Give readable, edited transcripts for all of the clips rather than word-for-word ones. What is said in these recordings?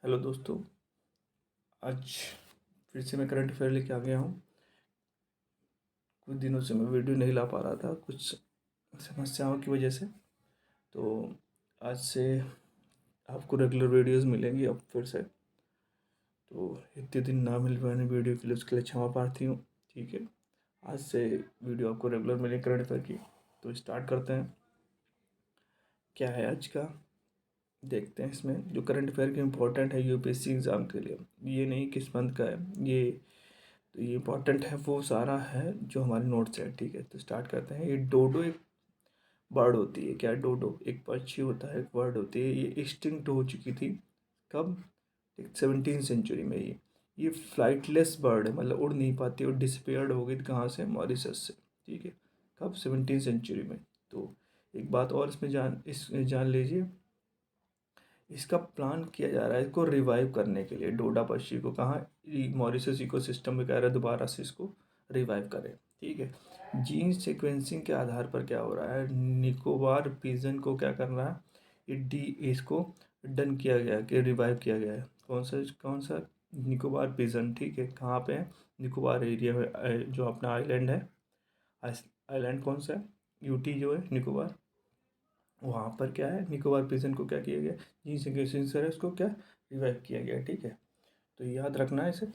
Hello दोस्तों, आज फिर से मैं करंट अफेयर लेके आ गया हूँ। कुछ दिनों से मैं वीडियो नहीं ला पा रहा था, कुछ समस्याओं की वजह से। तो आज से आपको रेगुलर वीडियोस मिलेंगी अब फिर से। तो इतने दिन ना मिल पाने वीडियो के लिए उसके लिए क्षमा प्रार्थी हूँ। ठीक है, आज से वीडियो आपको रेगुलर मिले करंट अफेयर की। तो स्टार्ट करते हैं। क्या है आज का, देखते हैं। इसमें जो करंट अफेयर के इम्पोर्टेंट है यूपीएससी एग्ज़ाम के लिए, ये नहीं किस मंथ का है ये, तो ये इंपॉर्टेंट है, वो सारा है जो हमारे नोट्स है। ठीक है, तो स्टार्ट करते हैं। ये डोडो एक बर्ड होती है। क्या है? डोडो एक पक्षी होता है, एक बर्ड होती है। ये एक्सटिंक्ट हो चुकी थी। कब? 17वीं सेंचुरी में। ये फ्लाइटलेस बर्ड है, मतलब उड़ नहीं पाती और डिसपेयर्ड हो गई थी। कहाँ से? मॉरिशस से। ठीक है, कब? 17वीं सेंचुरी में। तो एक बात और इसमें जान लीजिए, इसका प्लान किया जा रहा है इसको रिवाइव करने के लिए। डोडा पक्षी को कहाँ? मॉरिशस इकोसिस्टम में कह रहा है दोबारा से इसको रिवाइव करें। ठीक है, जीन सीक्वेंसिंग के आधार पर क्या हो रहा है, निकोबार पिजन को क्या करना है, ये डी इसको डन किया गया कि रिवाइव किया गया है। कौन सा? निकोबार पिजन। ठीक है, कहाँ पे है? निकोबार एरिया में, जो अपना आइलैंड है। आइलैंड कौन सा है? यूटी जो है निकोबार, वहाँ पर क्या है, निकोबार पिजन को क्या किया गया, जी सिंगेशन सर है, उसको क्या रिवाइव किया गया। ठीक है, तो याद रखना है इसे।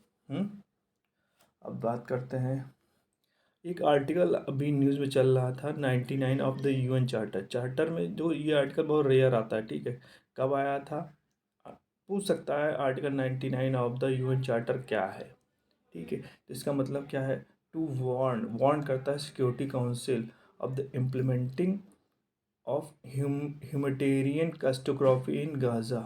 अब बात करते हैं। एक आर्टिकल अभी न्यूज़ में चल रहा था, 99 of the UN charter. Charter में जो ये आर्टिकल बहुत रेयर आता है। ठीक है, कब आया था? पूछ सकता है article 99 of the UN charter क्या है। ठीक है, तो इसका मतलब क्या है? टू वार्न, वार्न करता है security council of the implementing of humanitarian catastrophe in Gaza,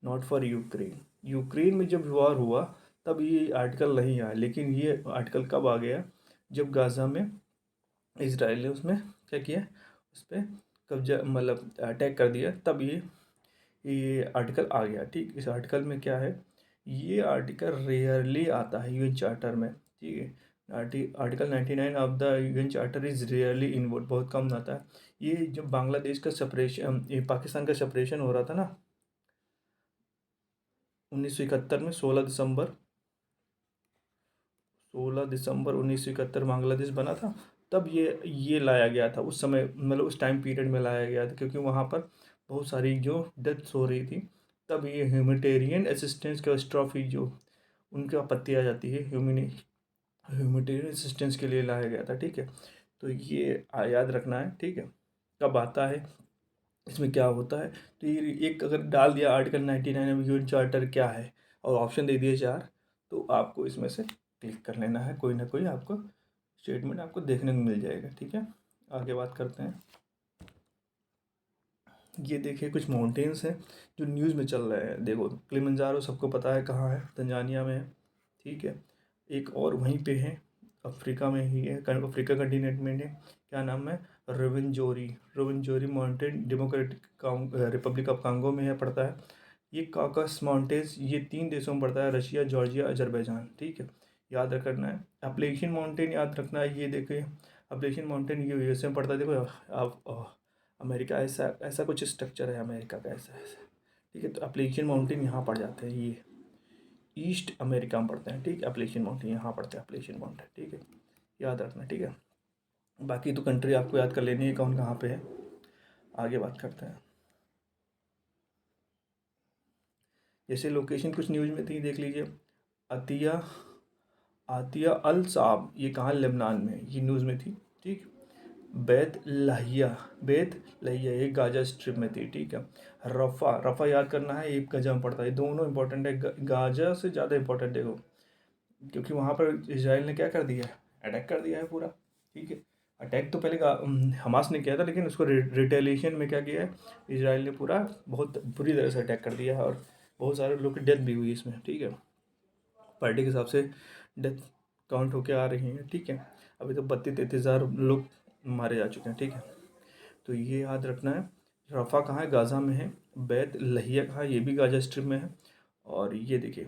not for Ukraine. Ukraine में जब वॉर हुआ तब ये आर्टिकल नहीं आया, लेकिन ये आर्टिकल कब आ गया? जब गाज़ा में इसराइल ने उसमें क्या किया, उस पर कब्जा, मतलब अटैक कर दिया, तब ये आर्टिकल आ गया। ठीक, इस आर्टिकल में क्या है, ये आर्टिकल रेयरली आता है यूएन चार्टर में। ठीक है, article 99 of the UN charter is rarely involve, बहुत कम आता है। ये जब बांग्लादेश का सेपरेशन, ये पाकिस्तान का सेपरेशन हो रहा था ना 1971 में, 16 दिसंबर 1971 बांग्लादेश बना था। तब ये लाया गया था उस समय, मतलब उस टाइम पीरियड में लाया गया था, क्योंकि वहाँ पर बहुत सारी जो डेथ्स हो रही थी। तब ये ह्यूमैनिटेरियन असिस्टेंस कैटास्ट्रॉफी जो उनकी आपत्ति आ जाती है, ह्यूमैनिटेरियन असिस्टेंस के लिए लाया गया था। ठीक है, तो ये याद रखना है। ठीक है, कब आता है, इसमें क्या होता है। तो ये एक अगर डाल दिया आर्टिकल 99 में यूएन चार्टर क्या है, और ऑप्शन दे दिए चार, तो आपको इसमें से क्लिक कर लेना है। कोई ना कोई आपको स्टेटमेंट आपको देखने को मिल जाएगा। ठीक है, आगे बात करते हैं। ये देखिए कुछ माउंटेन्स हैं जो न्यूज़ में चल रहे हैं। देखो, किलिमंजारो सबको पता है कहाँ है, तंजानिया में है। ठीक है, एक और वहीं पे है, अफ्रीका में ही है, अफ्रीका कंटिनेंट में है। क्या नाम है? Ruwenzori. Ruwenzori mountain Democratic Republic of Congo में है, पड़ता है। ये काकस माउंटेन्स, ये 3 देशों में पड़ता है, रशिया, जॉर्जिया, अजरबैजान। ठीक है, याद रखना है। एप्लेशियन माउंटेन याद रखना है, ये देखिए एप्लेशियन माउंटेन ये यूएसए में पड़ता है। देखो आप अमेरिका, ऐसा ऐसा कुछ स्ट्रक्चर है अमेरिका का, ऐसा ऐसा। ठीक है, तो एप्लेशियन माउंटेन यहाँ पड़ जाते हैं, ये ईस्ट अमेरिका में पड़ते हैं। ठीक है, एप्लेशियन माउंटेन यहाँ पड़ते हैं, एप्लेशियन माउंटेन। ठीक है, याद रखना। ठीक है, बाकी तो कंट्री आपको याद कर लेनी है कौन कहाँ पे है। आगे बात करते हैं। जैसे लोकेशन कुछ न्यूज़ में थी, देख लीजिए। अतिया आतिया अल साब, ये कहाँ? लेबनान में, ये न्यूज़ में थी। ठीक, बैत लहिया ये गाजा स्ट्रिप में थी। ठीक है, रफ़ा, रफ़ा याद करना है, एक गजा में पड़ता है। दोनों इंपॉर्टेंट है, गाजा से ज़्यादा इंपॉर्टेंट है वो, क्योंकि वहाँ पर इसराइल ने क्या कर दिया है, अटैक कर दिया है पूरा। ठीक है, अटैक तो पहले हमास ने किया था, लेकिन उसको रिटेलिएशन में क्या किया है, इसराइल ने पूरा बहुत बुरी तरह से अटैक कर दिया है, और बहुत सारे लोग की डेथ भी हुई इसमें। ठीक है, पर डे के हिसाब से डेथ काउंट होके आ रही हैं। ठीक है, अभी तो 32-33 हज़ार लोग मारे जा चुके हैं। ठीक है, तो ये याद रखना है। रफ़ा कहाँ है? गाज़ा में है। बैत लहिया कहाँ है? ये भी गाज़ा स्ट्रिप में है। और ये देखिए,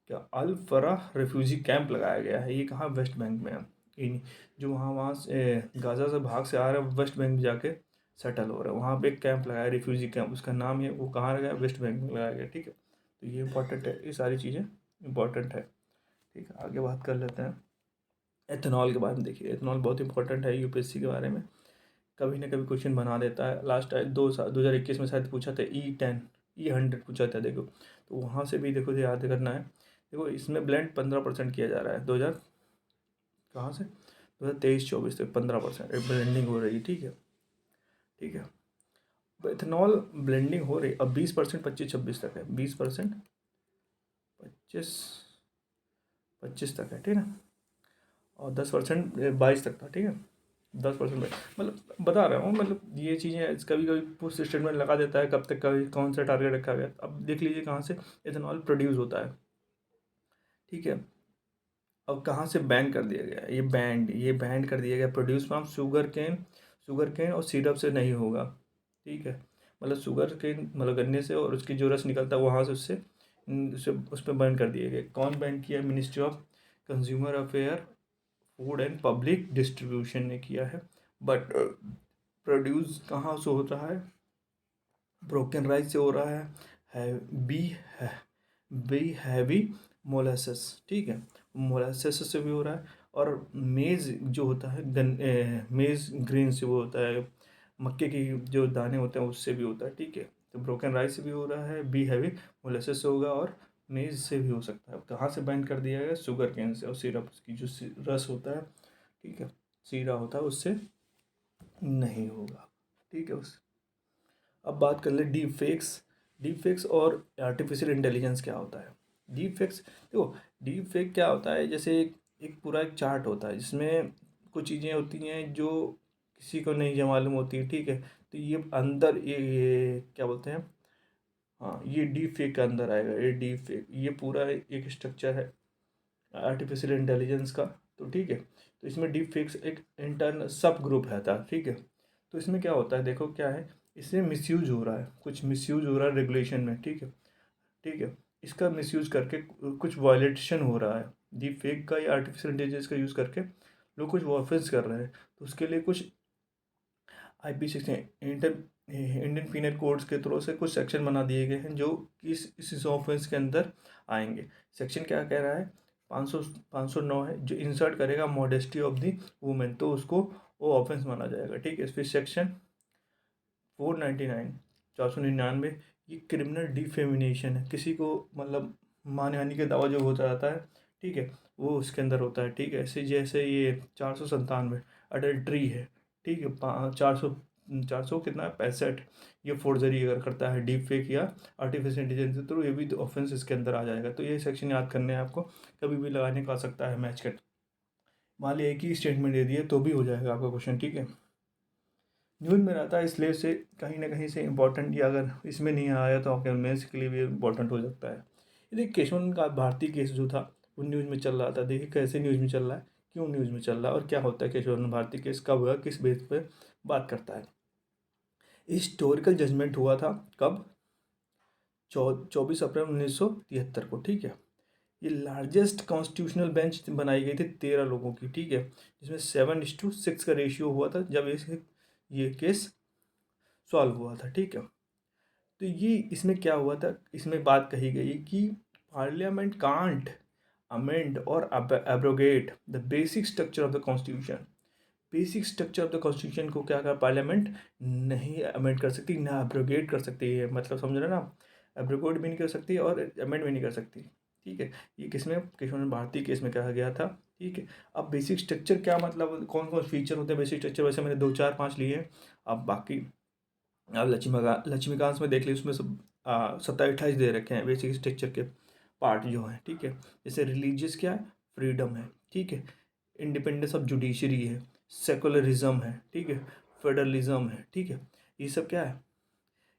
क्या अल फराह रेफ्यूजी कैंप लगाया गया है, ये कहाँ? वेस्ट बैंक में है। इन जो वहाँ से गाज़ा से भाग से आ रहे हैं, वेस्ट बैंक में जाके सेटल हो रहे हैं, वहाँ पे एक कैंप लगाया, रेफ्यूजी कैंप, उसका नाम है, वो कहाँ लगाया? वेस्ट बैंक में लगाया गया। ठीक है, तो ये इंपॉर्टेंट है, ये सारी चीज़ें इंपॉर्टेंट है। ठीक है, आगे बात कर लेते हैं एथेनॉल के बारे में। देखिए एथेनॉल बहुत इंपॉर्टेंट है यूपीएससी के बारे में, कभी ना कभी क्वेश्चन बना देता है। लास्ट 2021 में शायद पूछा था E10 E100 पूछा था, देखो तो वहाँ से भी देखो याद करना है। देखो इसमें ब्लेंड 15% किया जा रहा है, 2000 कहाँ से 2023-24 तक 15% ब्लेंडिंग हो रही है। ठीक है, ठीक है, तो इथेनॉल ब्लेंडिंग हो रही अब 20% 25-26 तक है, 20% 25 तक है, ठीक है, और 10% 22 तक था। ठीक है, 10% मतलब बता रहा हूँ, मतलब ये चीज़ें कभी कभी पोस्ट स्टेटमेंट लगा देता है कब तक कभी कौन सा टारगेट रखा गया। अब देख लीजिए कहाँ से इथेनॉल प्रोड्यूस होता है। ठीक है, अब कहाँ से बैन कर दिया गया, ये बैंड कर दिया गया, प्रोड्यूस फ्रॉम शुगर केन और सिरप से नहीं होगा। ठीक है, मतलब शुगर केन मतलब गन्ने से, और उसकी जो रस निकलता है वहाँ से उससे उस पर बैन कर दिए गए। कौन बैन किया, ministry of consumer affair food and public distribution ने किया है। बट प्रोड्यूस कहाँ से हो रहा है, ब्रोकन राइस से हो रहा है, बी है बी हैवी मोलासेस। ठीक है, मोलासेस से भी हो रहा है, और मेज़ जो होता है मेज़ ग्रीन से वो होता है, मक्के की जो दाने होते हैं उससे भी होता है। ठीक है, तो ब्रोकन राइस से भी हो रहा है, बी हैवी मोलासेस से होगा, और मेज़ से भी हो सकता है। कहाँ से बैन कर दिया गया, शुगर केन से, और सिरप की जो रस होता है, ठीक है, सीरा होता है, उससे नहीं होगा। ठीक है, उस अब बात कर ले डीप फेक्स और आर्टिफिशियल इंटेलिजेंस क्या होता है। डीप फेक्स देखो, डीप फेक क्या होता है, जैसे एक पूरा एक चार्ट होता है जिसमें कुछ चीज़ें होती हैं जो किसी को नहीं जो मालूम होती है। ठीक है, तो ये अंदर ये क्या बोलते हैं, हाँ ये डीप फेक के अंदर आएगा। ये डीप फेक ये पूरा एक स्ट्रक्चर है आर्टिफिशियल इंटेलिजेंस का। तो ठीक है, तो इसमें डीप फेक्स एक इंटरनल सब ग्रुप है था। ठीक है, तो इसमें क्या होता है, देखो क्या है, इसमें मिसयूज हो रहा है, कुछ मिसयूज हो रहा है रेगुलेशन में। ठीक है, ठीक है, इसका मिसयूज करके कुछ वायलेशन हो रहा है, डीप फेक का या आर्टिफिशियल इंटेलिजेंस का यूज़ करके लोग कुछ ऑफेंस कर रहे हैं। तो उसके लिए कुछ IP 16 इंडियन पीनल कोड्स के थ्रू से कुछ सेक्शन बना दिए गए हैं जो इस ऑफेंस के अंदर आएंगे। सेक्शन क्या कह रहा है, 509 है, जो इंसर्ट करेगा मॉडेस्टी ऑफ द वुमेन, तो उसको वो ऑफेंस माना जाएगा। ठीक है, फिर सेक्शन 499 499 ये क्रिमिनल डिफेमिनेशन है, किसी को मतलब मानहानि का दावा जो होता रहता है। ठीक है, वो उसके अंदर होता है। ठीक है, ऐसे जैसे ये 497 अडल्ट्री है। ठीक है, 400 कितना है 65, ये फोर्जरी अगर करता है डीप फेक या आर्टिफिशियल इंटेलिजेंस के थ्रू, ये भी ऑफेंस इसके अंदर आ जाएगा। तो ये सेक्शन याद करने हैं आपको, कभी भी लगाने का आ सकता है मैच कर। मान लिया एक ही स्टेटमेंट दे दिए तो भी हो जाएगा आपका क्वेश्चन। ठीक है, न्यूज़ में रहता है इसलिए से कहीं ना कहीं से इम्पोर्टेंट, या अगर इसमें नहीं आया तो आपके मेंस के लिए भी इम्पोर्टेंट हो सकता है। ये देखिए केशवन का भारती केस जो था वो न्यूज़ में चल रहा था। देखिए कैसे न्यूज़ में चल रहा है, क्यों न्यूज़ में चल रहा है, और क्या होता है केशवन भारती केस, कब हुआ, किस बेस पे बात करता है। हिस्टोरिकल जजमेंट हुआ था कब, 24 अप्रैल 1973 को। ठीक है, ये लार्जेस्ट कॉन्स्टिट्यूशनल बेंच बनाई गई थी 13 लोगों की। ठीक है, जिसमें 7:6 का रेशियो हुआ था जब ये केस सॉल्व हुआ था। ठीक है, तो ये इसमें क्या हुआ था, इसमें बात कही गई कि पार्लियामेंट कांट अमेंड और abrogate the basic structure of the constitution. Basic structure of the constitution को क्या कर पार्लियामेंट नहीं अमेंड कर सकती, ना एब्रोगेट कर सकती है, मतलब समझ रहे ना, एब्रोगेट भी नहीं कर सकती और अमेंड भी नहीं कर सकती। ठीक है, ये किसमें, केशव भारती केस में कहा गया था। ठीक है, अब बेसिक स्ट्रक्चर क्या मतलब, कौन कौन फीचर होते हैं बेसिक स्ट्रक्चर, वैसे मैंने 2 4 5 लिए हैं। अब बाकी आप लक्ष्मीकांत में देख लीजिए, उसमें सब 27-28 दे रखे हैं बेसिक स्ट्रक्चर के पार्ट जो हैं। ठीक है, जैसे रिलीजियस क्या है, फ्रीडम है। ठीक है, इंडिपेंडेंस ऑफ जुडिशरी है, सेकुलरिज्म है। ठीक है, फेडरलिज्म है। ठीक है, ये सब क्या है,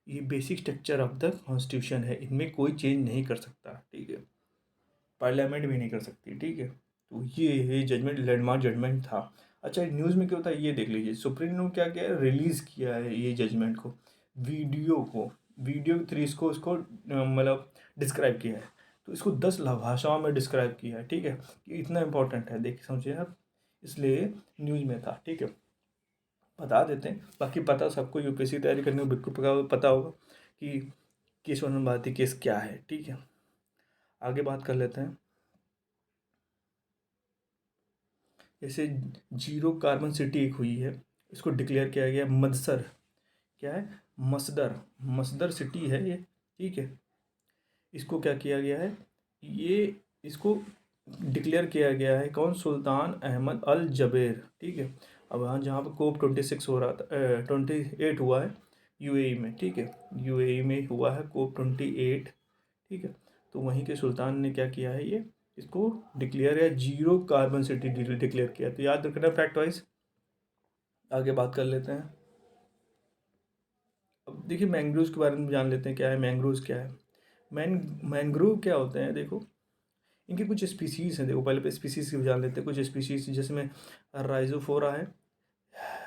ये basic structure of the constitution है, इनमें कोई चेंज नहीं कर सकता। ठीक है, पार्लियामेंट भी नहीं कर सकती। ठीक है, तो ये जजमेंट लैंडमार्क जजमेंट था। अच्छा न्यूज़ में क्या होता है ये देख लीजिए, सुप्रीम ने क्या किया है, रिलीज़ किया है ये जजमेंट को, वीडियो के थ्रू इसको मतलब डिस्क्राइब किया है। तो इसको 10 भाषाओं में डिस्क्राइब किया है। ठीक है, कि इतना इंपॉर्टेंट है, देखिए समझिए आप, इसलिए न्यूज़ में था। ठीक है, बता देते हैं, बाकी पता सबको यूपीएससी तैयारी करने को बिल्कुल पता होगा कि केशवानंद भारती केस क्या है। ठीक है, आगे बात कर लेते हैं। जैसे जीरो कार्बन सिटी एक हुई है, इसको डिक्लेयर किया गया मदसर, क्या है, मसदर, मसदर सिटी है ये, ठीक है। इसको क्या किया गया है, ये इसको डिक्लेयर किया गया है कौन, सुल्तान अहमद अल जबेर, ठीक है। अब यहाँ जहाँ पर कोप 26 हो रहा था, 28 हुआ है यूएई में, ठीक है, यूएई में हुआ है कोप 28, ठीक है। तो वहीं के सुल्तान ने क्या किया है, ये इसको डिक्लेयर या जीरो कार्बन सिटी डिक्लेयर किया। तो याद रखना फैक्ट वाइज। आगे बात कर लेते हैं। अब देखिए मैंग्रोव्स के बारे में जान लेते हैं, क्या है मैंग्रोव्स, क्या है मैंग्रोव क्या होते हैं। देखो इनके कुछ स्पीसीज़ हैं, देखो पहले स्पीसीज़ की जान लेते हैं। कुछ स्पीसीज़ जिसमें राइजोफोरा है,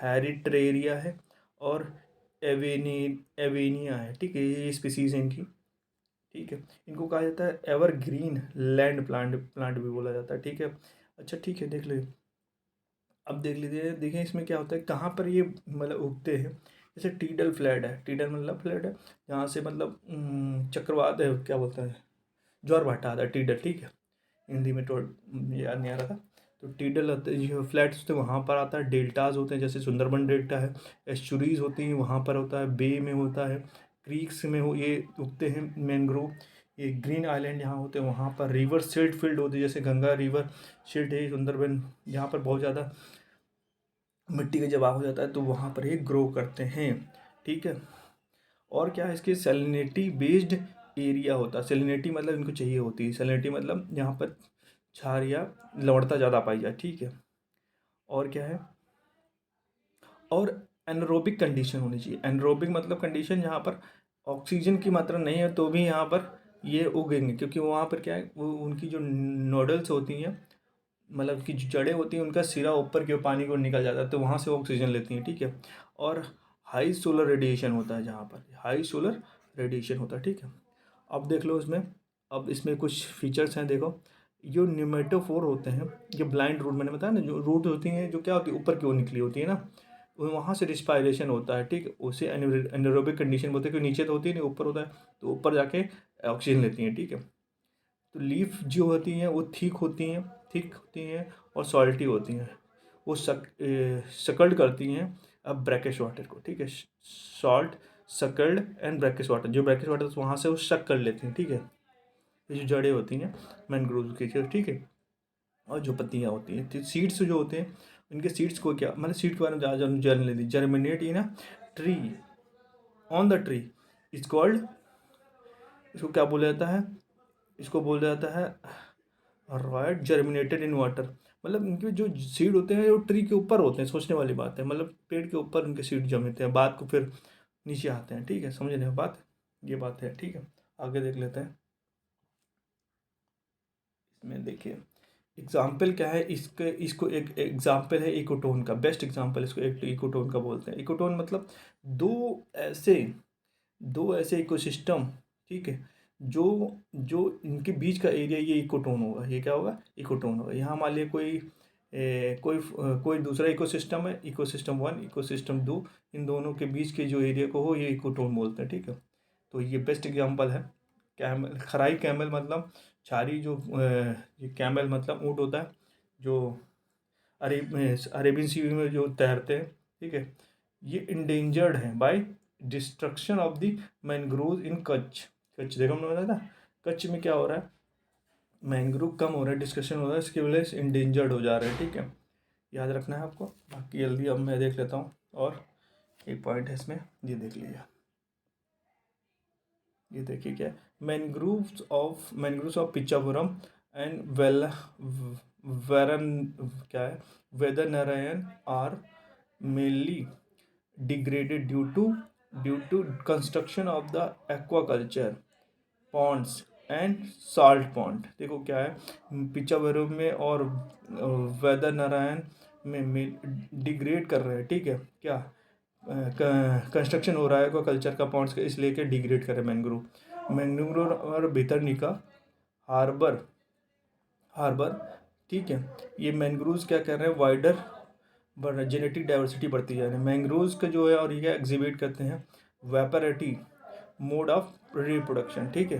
हैरिट्रेरिया है, और एवेनी एवेनिया है, ठीक है, ये स्पीसीज़ हैं इनकी, ठीक है। इनको कहा जाता है एवरग्रीन लैंड प्लांट, प्लांट भी बोला जाता है, ठीक है। अच्छा ठीक है, देख लो अब देख लीजिए, देखें इसमें क्या होता है, कहाँ पर ये मतलब उगते हैं। जैसे टीडल फ्लैट है, टीडल मतलब फ्लैट है जहाँ से मतलब चक्रवात है, क्या बोलते हैं, ज्वार भाटा आता है, टीडल, ठीक है। हिंदी में तो याद नहीं आ रहा था। तो टीडल जो फ्लैट्स होते हैं वहाँ पर आता है, डेल्टाज होते हैं जैसे सुंदरबन डेल्टा है, एस्चुरीज होती हैं वहाँ पर होता है, बे में होता है, क्रीक्स में हो ये उगते हैं मैंग्रोव। ये ग्रीन आइलैंड यहाँ होते हैं, वहाँ पर रिवर सिल्ट फील्ड होती है, जैसे गंगा रिवर सिल्ट है सुंदरबन, यहाँ पर बहुत ज़्यादा मिट्टी का जवाब हो जाता है, तो वहाँ पर ये ग्रो करते हैं, ठीक है। और क्या है, इसके सैलिनिटी बेस्ड एरिया होता है। सैलिनिटी मतलब इनको चाहिए होती है, सैलिनिटी मतलब यहाँ पर क्षार या लवणता ज़्यादा पाई जाए, ठीक है। और क्या है, और एनरोबिक कंडीशन होनी चाहिए। एनरोबिक मतलब कंडीशन जहाँ पर ऑक्सीजन की मात्रा नहीं है तो भी यहाँ पर ये उगेंगे, क्योंकि वहाँ पर क्या है, वो उनकी जो नोडल्स होती हैं, मतलब कि जो जड़ें होती हैं, उनका सिरा ऊपर के पानी को निकल जाता है, तो वहाँ से ऑक्सीजन लेती हैं, ठीक है। और हाई सोलर रेडिएशन होता है, जहाँ पर हाई सोलर रेडिएशन होता है, ठीक है। अब देख लो इसमें, अब इसमें कुछ फीचर्स हैं, देखो जो निमेटोफोर होते हैं, जो ब्लाइंड रूट मैंने बताया ना, जो रूट होती हैं जो क्या होती है, ऊपर की ओर निकली होती है ना, वहाँ से रिस्पायरेशन होता है, ठीक है। उसे एनारोबिक कंडीशन बोलते हैं, क्योंकि नीचे तो होती है नहीं, ऊपर होता है, तो ऊपर जाके ऑक्सीजन लेती हैं, ठीक है। तो लीफ जो होती हैं वो थिक होती हैं और सॉल्टी होती हैं। वो सकल्ड करती हैं अब ब्रैकिश वाटर को, ठीक है। सॉल्ट, सकल्ड एंड ब्रैकिश वाटर, जो ब्रैकिश वाटर वहाँ से वो शक कर लेती हैं, ठीक है। ये जो जड़ें होती हैं मैंग्रोव की, ठीक है। और जो पत्तियाँ होती हैं, तो सीड्स जो होते हैं, उनके सीड्स को क्या, मतलब सीड के बारे में ज़्यादा जर्न लेती, germinate in a tree, on the tree is called, इसको क्या बोला जाता है, इसको बोला जाता है राइट जर्मिनेटेड इन वाटर। मतलब इनके जो सीड होते हैं वो ट्री के ऊपर होते हैं, सोचने वाली बात है, मतलब पेड़ के ऊपर उनके सीड जमते हैं, बाद को फिर नीचे आते हैं, ठीक है, समझ रहे हैं बात, ये बात है, ठीक है। आगे देख लेते हैं। इसमें देखिए एग्जाम्पल क्या है, इसके इसको एक एग्जाम्पल है इकोटोन का, बेस्ट एग्जाम्पल इसको एक इकोटोन का बोलते हैं। इकोटोन मतलब दो ऐसे दो ऐसे इकोसिस्टम, ठीक है, जो जो इनके बीच का एरिया ये इकोटोन होगा, ये क्या होगा, इकोटोन होगा। यहाँ मान लिया कोई दूसरा इकोसिस्टम है, इकोसिस्टम 1 इकोसिस्टम 2, इन दोनों के बीच के जो एरिया को हो ये इकोटोन बोलते हैं, ठीक है। तो ये बेस्ट एग्जांपल है। कैमल, खराई कैमल मतलब छारी, जो ये कैमल मतलब ऊँट होता है, जो अरेबियन सी में जो तैरते हैं, ठीक है। ये इंडेंजर्ड हैं by destruction of the mangrove in Kutch. Kutch देखो हमने बताया था, कच्छ में क्या हो रहा है, मैंग्रोव कम हो रहा है, डिस्कशन हो रहा है, इसकी वजह से इंडेंजर्ड हो जा रहे हैं, ठीक है। याद रखना है आपको। बाकी जल्दी अब मैं देख लेता हूँ, और एक पॉइंट है इसमें, ये देख लीजिए, ये देखिए क्या है, मैनग्रोव्स ऑफ पिचापुरम एंड वेरन, क्या है, Vedaranyam are mainly degraded due to construction of the aquaculture ponds and salt pond. देखो क्या है, पिचावरम में और वेदर नारायण में डिग्रेड कर रहे हैं, ठीक है, क्या कंस्ट्रक्शन हो रहा है को कल्चर का पॉन्ड्स का, इसलिए के डिग्रेड कर रहे हैं मैंग्रोव और भितरनिका हार्बर हार्बर, ठीक है। ये मैंग्रोव्स क्या कर रहे हैं, वाइडर जेनेटिक डाइवर्सिटी बढ़ती जा रही है मैंग्रोव्स का जो है, और ये एग्जिबिट करते हैं वेपरेटी मोड ऑफ रिप्रोडक्शन, ठीक है।